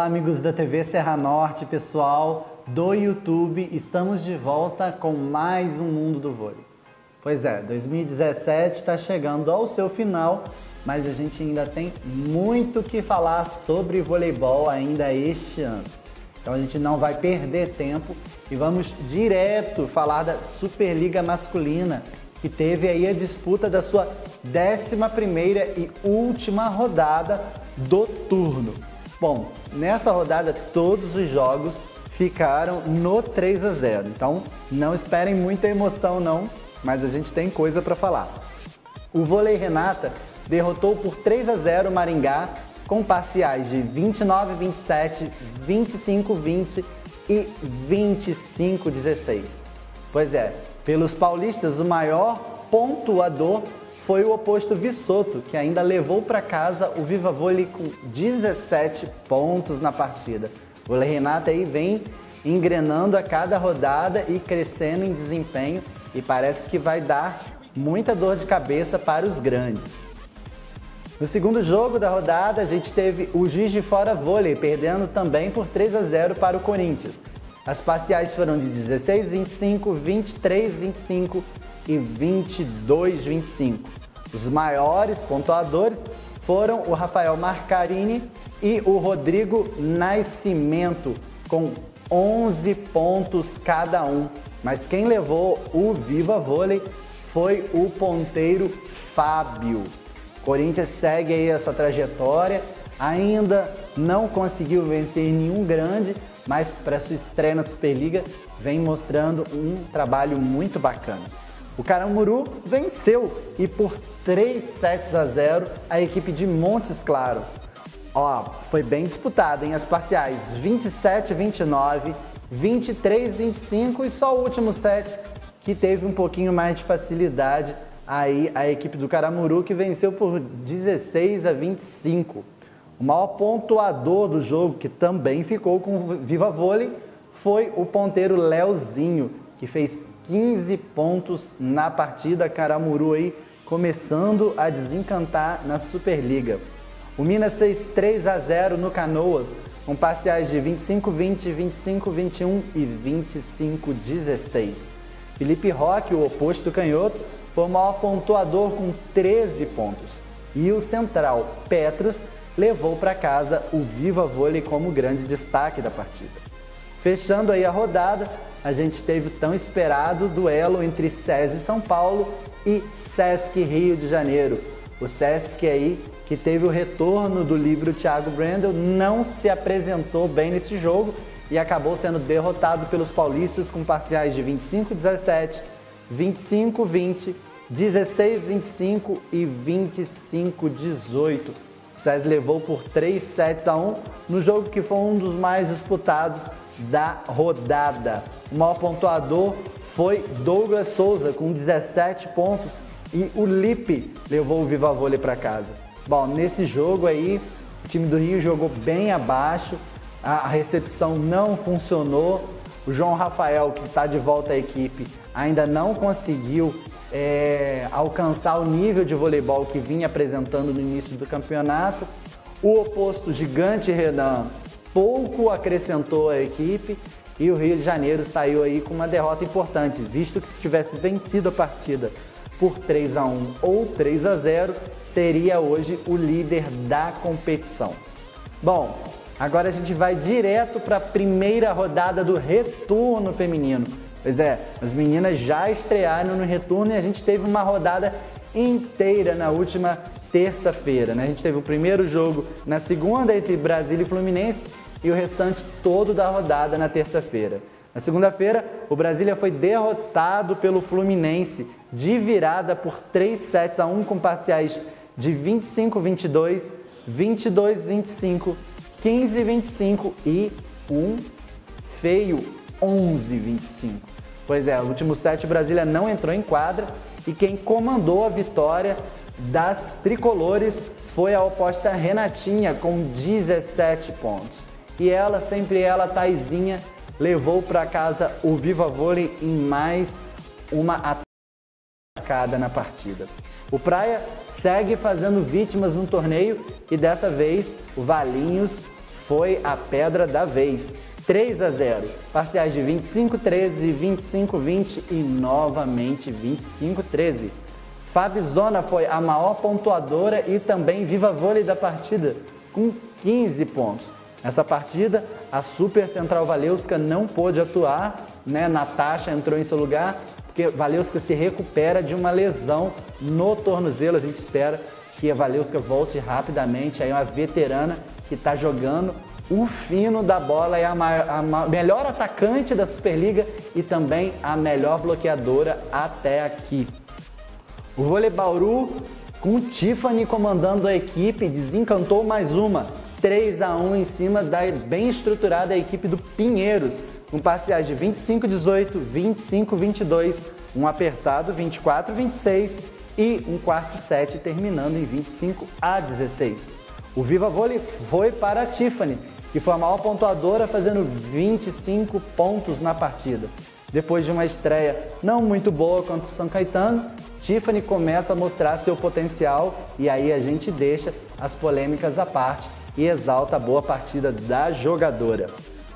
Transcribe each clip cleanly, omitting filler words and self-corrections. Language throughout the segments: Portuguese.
Olá, amigos da TV Serra Norte, pessoal do YouTube. Estamos de volta com mais um Mundo do Vôlei. Pois é, 2017 está chegando ao seu final, mas a gente ainda tem muito o que falar sobre voleibol ainda este ano. Então a gente não vai perder tempo e vamos direto falar da Superliga Masculina, que teve aí a disputa da sua 11ª e última rodada do turno. Bom, nessa rodada todos os jogos ficaram no 3-0, então não esperem muita emoção não, mas a gente tem coisa para falar. O Vôlei Renata derrotou por 3-0 o Maringá com parciais de 29-27, 25-20 e 25-16. Pois é, pelos paulistas o maior pontuador foi o oposto Vissoto, que ainda levou para casa o Viva Vôlei com 17 pontos na partida. O Vôlei Renata aí vem engrenando a cada rodada e crescendo em desempenho e parece que vai dar muita dor de cabeça para os grandes. No segundo jogo da rodada, a gente teve o Juiz de Fora Vôlei perdendo também por 3-0 para o Corinthians. As parciais foram de 16-25, 23-25 e 22-25. Os maiores pontuadores foram o Rafael Marcarini e o Rodrigo Nascimento, com 11 pontos cada um. Mas quem levou o Viva Vôlei foi o ponteiro Fábio. Corinthians segue aí essa trajetória, ainda não conseguiu vencer nenhum grande, mas para sua estreia na Superliga vem mostrando um trabalho muito bacana. O Caramuru venceu e por 3-0 a equipe de Montes Claros. Foi bem disputado, hein? As parciais 27-29, 23-25 e só o último set que teve um pouquinho mais de facilidade. Aí a equipe do Caramuru que venceu por 16-25. O maior pontuador do jogo, que também ficou com o Viva Vôlei, foi o ponteiro Leozinho, que fez 15 pontos na partida. Caramuru aí começando a desencantar na Superliga. O Minas fez 3-0 no Canoas, com parciais de 25-20, 25-21 e 25-16. Felipe Roque, o oposto canhoto, foi o maior pontuador com 13 pontos. E o central Petros levou para casa o Viva Vôlei como grande destaque da partida. Fechando aí a rodada, a gente teve o tão esperado duelo entre SESI São Paulo e Sesc Rio de Janeiro. O Sesc aí, que teve o retorno do livro Thiago Brandel, não se apresentou bem nesse jogo e acabou sendo derrotado pelos paulistas com parciais de 25-17, 25-20, 16-25 e 25-18. O SESI levou por 3-1 no jogo que foi um dos mais disputados da rodada. O maior pontuador foi Douglas Souza com 17 pontos e o Lipe levou o Viva Vôlei para casa. Bom, nesse jogo aí o time do Rio jogou bem abaixo, a recepção não funcionou. O João Rafael, que está de volta à equipe, ainda não conseguiu alcançar o nível de voleibol que vinha apresentando no início do campeonato. O oposto Gigante Renan pouco acrescentou à equipe e o Rio de Janeiro saiu aí com uma derrota importante, visto que se tivesse vencido a partida por 3-1 ou 3-0, seria hoje o líder da competição. Bom, agora a gente vai direto para a primeira rodada do retorno feminino. Pois é, as meninas já estrearam no retorno e a gente teve uma rodada inteira na última terça-feira, né? A gente teve o primeiro jogo na segunda entre Brasília e Fluminense e o restante todo da rodada na terça-feira. Na segunda-feira, o Brasília foi derrotado pelo Fluminense de virada por 3-1 com parciais de 25-22, 22-25, 15-25 e um feio 11-25. Pois é, o último set o Brasília não entrou em quadra e quem comandou a vitória das tricolores foi a oposta Renatinha com 17 pontos. E ela, sempre ela, Taizinha, levou para casa o Viva Vôlei em mais uma atacada na partida. O Praia segue fazendo vítimas no torneio e dessa vez o Valinhos foi a pedra da vez. 3-0, parciais de 25-13, 25-20 e novamente 25-13. Fabizona foi a maior pontuadora e também Viva Vôlei da partida, com 15 pontos. Nessa partida, a Super Central Valeuska não pôde atuar, né? Natasha entrou em seu lugar, porque Valeuska se recupera de uma lesão no tornozelo. A gente espera que a Valeuska volte rapidamente. Aí uma veterana que está jogando o fino da bola, é a melhor atacante da Superliga e também a melhor bloqueadora até aqui. O Vôlei Bauru, com Tiffany comandando a equipe, desencantou mais uma. 3-1 em cima da bem estruturada equipe do Pinheiros, com parciais de 25-18, 25-22, um apertado 24-26 e um quarto set terminando em 25-16. O Viva Vôlei foi para a Tiffany, que foi a maior pontuadora, fazendo 25 pontos na partida. Depois de uma estreia não muito boa contra o São Caetano, Tiffany começa a mostrar seu potencial e aí a gente deixa as polêmicas à parte e exalta a boa partida da jogadora.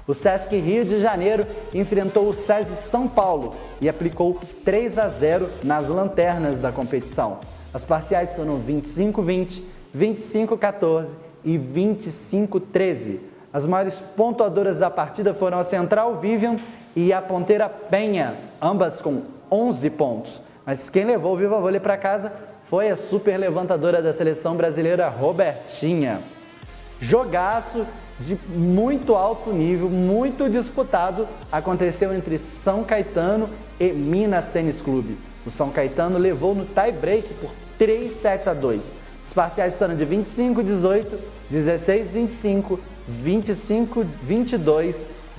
O Sesc Rio de Janeiro enfrentou o SESI São Paulo e aplicou 3-0 nas lanternas da competição. As parciais foram 25-20, 25-14 e 25-13. As maiores pontuadoras da partida foram a Central Vivian e a Ponteira Penha, ambas com 11 pontos. Mas quem levou o Viva Vôlei para casa foi a super levantadora da seleção brasileira, Robertinha. Jogaço de muito alto nível, muito disputado, aconteceu entre São Caetano e Minas Tênis Clube. O São Caetano levou no tie-break por 3-2. Os parciais foram de 25-18, 16-25, 25-22,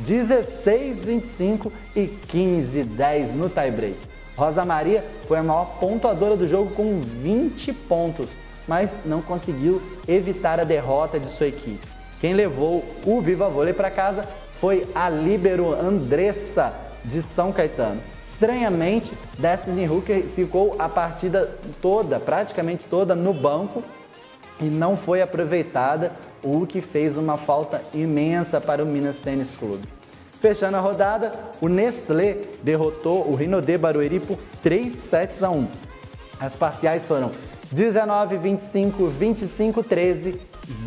16-25 e 15-10 no tie-break. Rosa Maria foi a maior pontuadora do jogo com 20 pontos, mas não conseguiu evitar a derrota de sua equipe. Quem levou o Viva Vôlei para casa foi a líbero Andressa, de São Caetano. Estranhamente, Destiny Hooker ficou a partida toda, praticamente toda, no banco e não foi aproveitada, o que fez uma falta imensa para o Minas Tênis Clube. Fechando a rodada, o Nestlé derrotou o Rinodê Barueri por 3-1. As parciais foram 19-25, 25-13,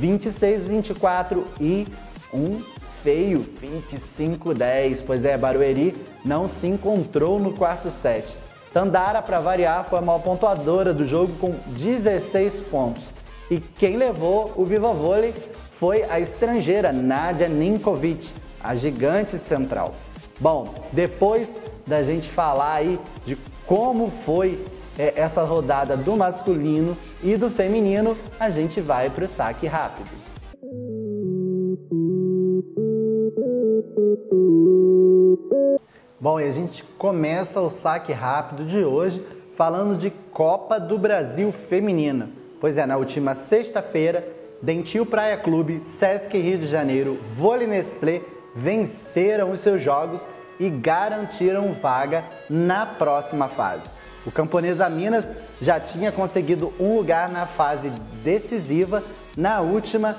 26-24 e um feio 25-10. Pois é, Barueri não se encontrou no quarto set. Tandara, para variar, foi a maior pontuadora do jogo com 16 pontos. E quem levou o Viva Vôlei foi a estrangeira Nadia Ninkovic, a gigante central. Bom, depois da gente falar aí de como foi essa rodada do masculino e do feminino, a gente vai para o saque rápido. Bom, e a gente começa o saque rápido de hoje falando de Copa do Brasil Feminina. Pois é, na última sexta-feira, Dentil Praia Clube, Sesc Rio de Janeiro, Vôlei Nestlé venceram os seus jogos e garantiram vaga na próxima fase. O Camponesa Minas já tinha conseguido um lugar na fase decisiva na última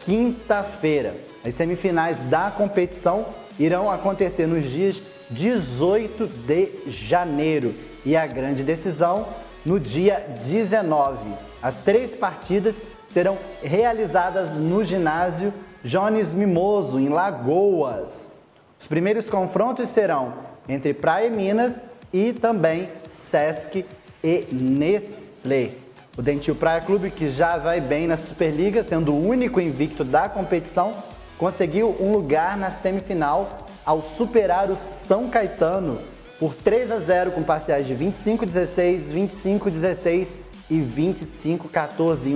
quinta-feira. As semifinais da competição irão acontecer nos dias 18 de janeiro e a grande decisão no dia 19. As 3 partidas serão realizadas no ginásio Jones Mimoso, em Lagoas. Os primeiros confrontos serão entre Praia e Minas e também Sesc e Nestlé. O Dentil Praia Clube, que já vai bem na Superliga, sendo o único invicto da competição, conseguiu um lugar na semifinal ao superar o São Caetano por 3-0 com parciais de 25-16, 25-16 e 25-14 em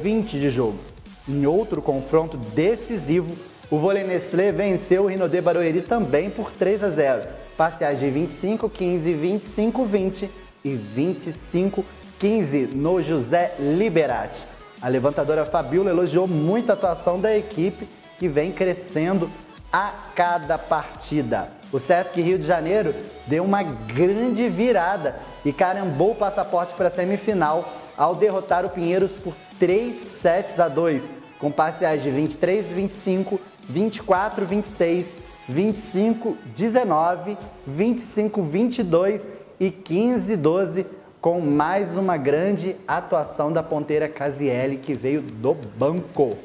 1h20 de jogo. Em outro confronto decisivo, o Vôlei Nestlé venceu o Rinodê Barueri também por 3-0, parciais de 25-15, 25-20 e 25-15 no José Liberati. A levantadora Fabiola elogiou muito a atuação da equipe, que vem crescendo a cada partida. O Sesc Rio de Janeiro deu uma grande virada e carambou o passaporte para a semifinal ao derrotar o Pinheiros por 3-2. com parciais de 23-25, 24-26, 25-19, 25-22 e 15-12, com mais uma grande atuação da ponteira Casiele, que veio do banco.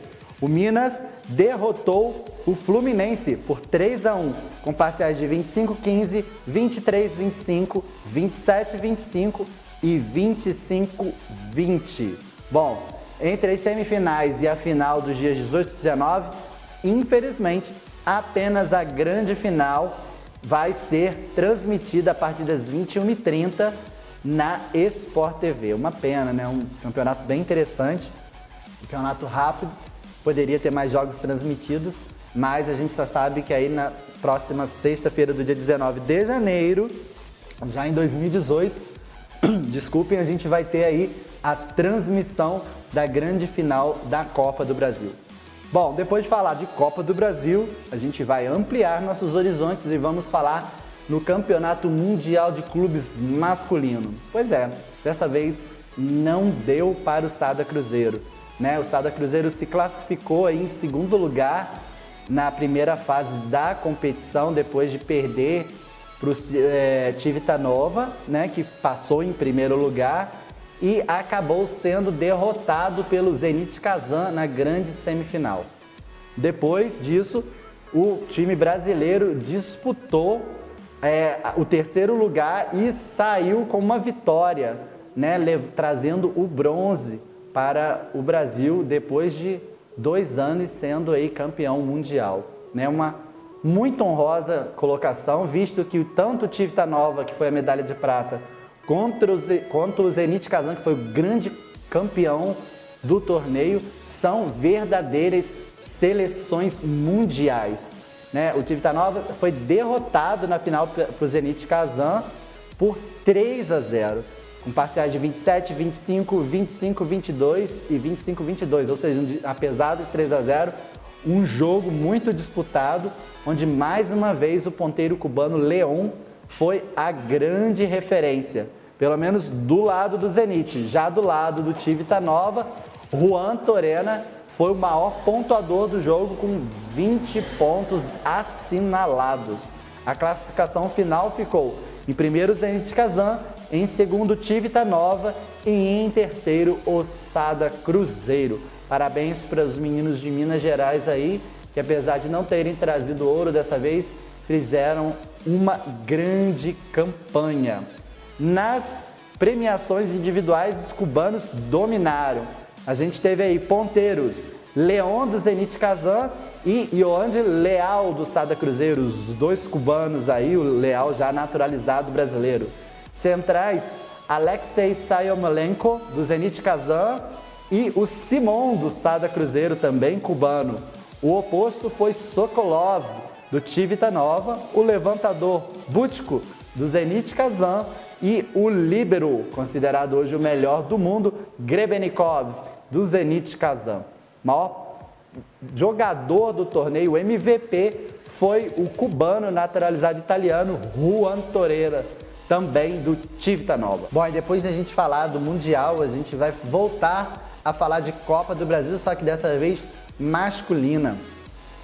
O Minas derrotou o Fluminense por 3-1, com parciais de 25-15, 23-25, 27-25 e 25-20. Bom, entre as semifinais e a final dos dias 18 e 19, infelizmente, apenas a grande final vai ser transmitida a partir das 21h30 na Sport TV. Uma pena, né? Um campeonato bem interessante, um campeonato rápido, poderia ter mais jogos transmitidos, mas a gente só sabe que aí na próxima sexta-feira do dia 19 de janeiro, já em 2018, desculpem, a gente vai ter aí a transmissão da grande final da Copa do Brasil. Bom, depois de falar de Copa do Brasil, a gente vai ampliar nossos horizontes e vamos falar no Campeonato Mundial de Clubes Masculino. Pois é, dessa vez não deu para o Sada Cruzeiro, né? O Sada Cruzeiro se classificou aí em segundo lugar na primeira fase da competição, depois de perder para o Civitanova, né, que passou em primeiro lugar e acabou sendo derrotado pelo Zenit Kazan na grande semifinal. Depois disso, o time brasileiro disputou o terceiro lugar e saiu com uma vitória, né, trazendo o bronze para o Brasil depois de 2 anos sendo aí campeão mundial, né? Uma muito honrosa colocação, visto que tanto o Civitanova, que foi a medalha de prata, quanto o Zenit Kazan, que foi o grande campeão do torneio, são verdadeiras seleções mundiais, né? O Civitanova foi derrotado na final para o Zenit Kazan por 3-0. Com parciais de 27, 25, 25, 22 e 25, 22. Ou seja, apesar dos 3-0, um jogo muito disputado, onde mais uma vez o ponteiro cubano León foi a grande referência, pelo menos do lado do Zenit. Já do lado do Civitanova, Juan Torena foi o maior pontuador do jogo, com 20 pontos assinalados. A classificação final ficou em primeiro Zenit Kazan, em segundo Civitanova e em terceiro o Sada Cruzeiro. Parabéns para os meninos de Minas Gerais aí, que apesar de não terem trazido ouro dessa vez, fizeram uma grande campanha. Nas premiações individuais, os cubanos dominaram. A gente teve aí ponteiros León do Zenit Kazan e Yoandi Leal do Sada Cruzeiro, os dois cubanos aí, o Leal já naturalizado brasileiro. Centrais, Alexei Sayomolenko do Zenit Kazan e o Simon do Sada Cruzeiro, também cubano. O oposto foi Sokolov do Civitanova, o levantador Butko do Zenit Kazan e o líbero, considerado hoje o melhor do mundo, Grebenikov do Zenit Kazan. O maior jogador do torneio, MVP, foi o cubano naturalizado italiano Juan Torena, também do Civitanova. Bom, e depois da gente falar do Mundial, a gente vai voltar a falar de Copa do Brasil, só que dessa vez masculina.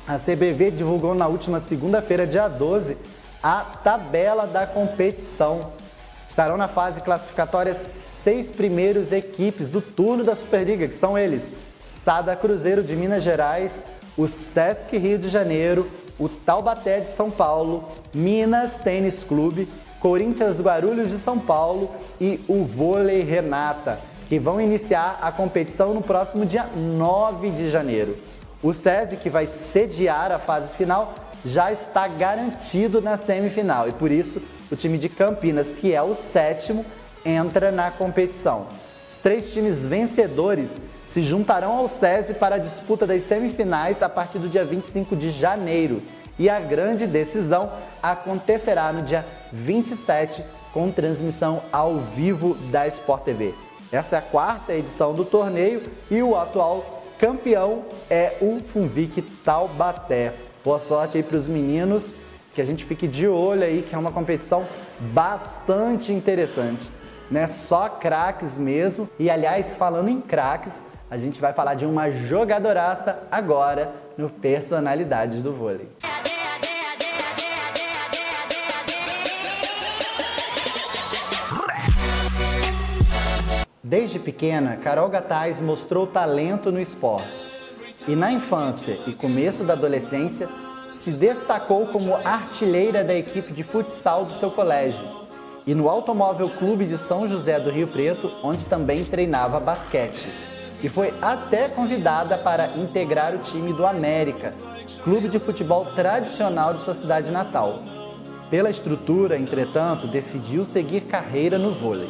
A CBV divulgou na última segunda-feira, dia 12, a tabela da competição. Estarão na fase classificatória 6 primeiros equipes do turno da Superliga, que são eles: Sada Cruzeiro de Minas Gerais, o Sesc Rio de Janeiro, o Taubaté de São Paulo, Minas Tênis Clube, Corinthians Guarulhos de São Paulo e o Vôlei Renata, que vão iniciar a competição no próximo dia 9 de janeiro. O SESI, que vai sediar a fase final, já está garantido na semifinal e por isso o time de Campinas, que é o 7º, entra na competição. Os 3 times vencedores se juntarão ao SESI para a disputa das semifinais a partir do dia 25 de janeiro e a grande decisão acontecerá no dia 27 com transmissão ao vivo da Sport TV. Essa é a 4ª edição do torneio e o atual campeão é o Funvic Taubaté. Boa sorte aí para os meninos, que a gente fique de olho aí, que é uma competição bastante interessante, né? Só craques mesmo. E aliás, falando em craques, A gente vai falar de uma jogadoraça agora no Personalidades do Vôlei. Desde pequena, Carol Gataz mostrou talento no esporte. E na infância e começo da adolescência, se destacou como artilheira da equipe de futsal do seu colégio e no Automóvel Clube de São José do Rio Preto, onde também treinava basquete. E foi até convidada para integrar o time do América, clube de futebol tradicional de sua cidade natal. Pela estrutura, entretanto, decidiu seguir carreira no vôlei.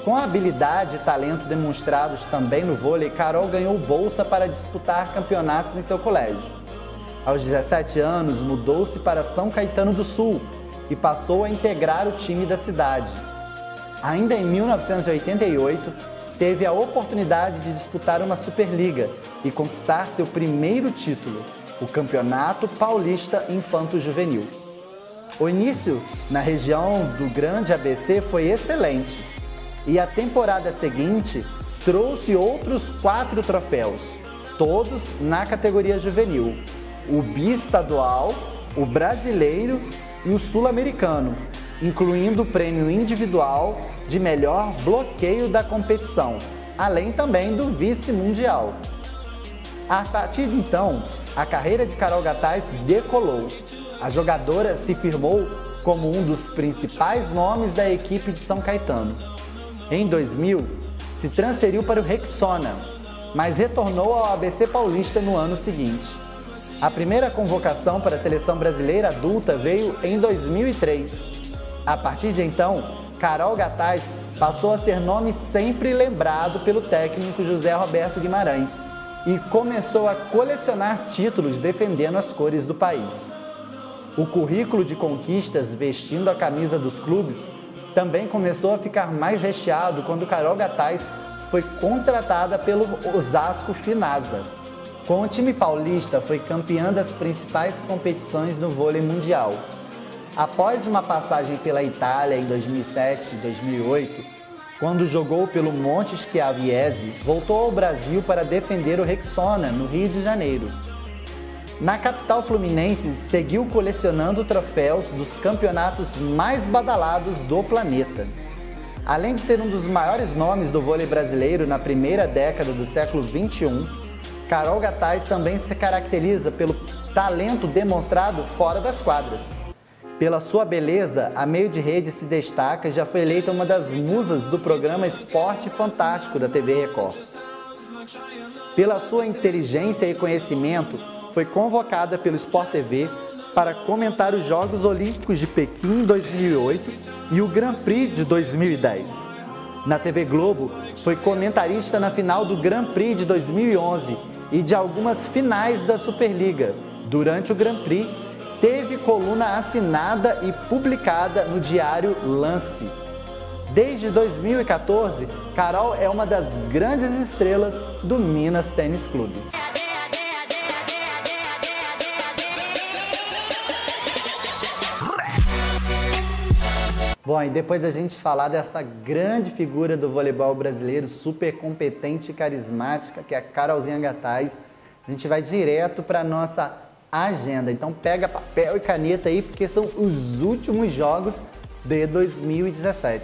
Com a habilidade e talento demonstrados também no vôlei, Carol ganhou bolsa para disputar campeonatos em seu colégio. Aos 17 anos, mudou-se para São Caetano do Sul e passou a integrar o time da cidade. Ainda em 1988, teve a oportunidade de disputar uma Superliga e conquistar seu primeiro título, o Campeonato Paulista Infanto-Juvenil. O início na região do Grande ABC foi excelente e a temporada seguinte trouxe outros 4 troféus, todos na categoria juvenil: o biestadual, o brasileiro e o sul-americano, incluindo o prêmio individual de melhor bloqueio da competição, além também do vice-mundial. A partir de então, a carreira de Carol Gataz decolou. A jogadora se firmou como um dos principais nomes da equipe de São Caetano. Em 2000, se transferiu para o Rexona, mas retornou ao ABC Paulista no ano seguinte. A primeira convocação para a seleção brasileira adulta veio em 2003. A partir de então, Carol Gataz passou a ser nome sempre lembrado pelo técnico José Roberto Guimarães e começou a colecionar títulos defendendo as cores do país. O currículo de conquistas vestindo a camisa dos clubes também começou a ficar mais recheado quando Carol Gataz foi contratada pelo Osasco Finasa. Com o time paulista, foi campeã das principais competições no vôlei mundial. Após uma passagem pela Itália em 2007 e 2008, quando jogou pelo Monte Schiaviese, voltou ao Brasil para defender o Rexona, no Rio de Janeiro. Na capital fluminense, seguiu colecionando troféus dos campeonatos mais badalados do planeta. Além de ser um dos maiores nomes do vôlei brasileiro na primeira década do século XXI, Carol Gataz também se caracteriza pelo talento demonstrado fora das quadras. Pela sua beleza, a meio de rede se destaca e já foi eleita uma das musas do programa Esporte Fantástico da TV Record. Pela sua inteligência e conhecimento, foi convocada pelo Sport TV para comentar os Jogos Olímpicos de Pequim em 2008 e o Grand Prix de 2010. Na TV Globo, foi comentarista na final do Grand Prix de 2011 e de algumas finais da Superliga. Durante o Grand Prix, teve coluna assinada e publicada no diário Lance. Desde 2014, Carol é uma das grandes estrelas do Minas Tênis Clube. Bom, e depois da gente falar dessa grande figura do voleibol brasileiro, super competente e carismática, que é a Carolzinha Gataz, a gente vai direto para a nossa agenda. Então pega papel e caneta aí, porque são os últimos jogos de 2017.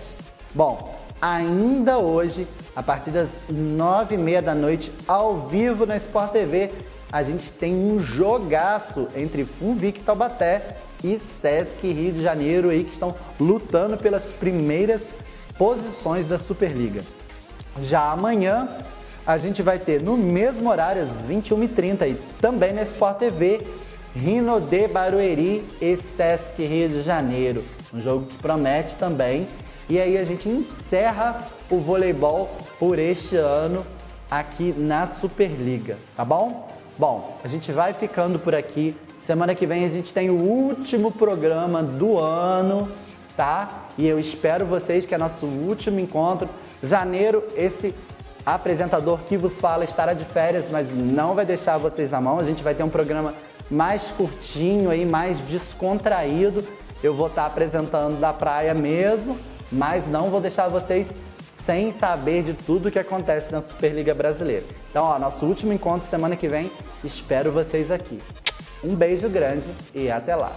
Bom, ainda hoje, a partir das 9h30 da noite, ao vivo na Sport TV, a gente tem um jogaço entre Funvic Taubaté e Sesc Rio de Janeiro aí, que estão lutando pelas primeiras posições da Superliga. Já amanhã a gente vai ter no mesmo horário, às 21h30, e também na Sport TV, Rino de Barueri e Sesc Rio de Janeiro. Um jogo que promete também. E aí a gente encerra o voleibol por este ano aqui na Superliga, tá bom? Bom, a gente vai ficando por aqui. Semana que vem a gente tem o último programa do ano, tá? E eu espero vocês, que é nosso último encontro. Janeiro, esse apresentador que vos fala estará de férias, mas não vai deixar vocês na mão. A gente vai ter um programa mais curtinho aí, mais descontraído. Eu vou estar apresentando da praia mesmo, mas não vou deixar vocês sem saber de tudo que acontece na Superliga Brasileira. Então, ó, nosso último encontro semana que vem, espero vocês aqui. Um beijo grande e até lá!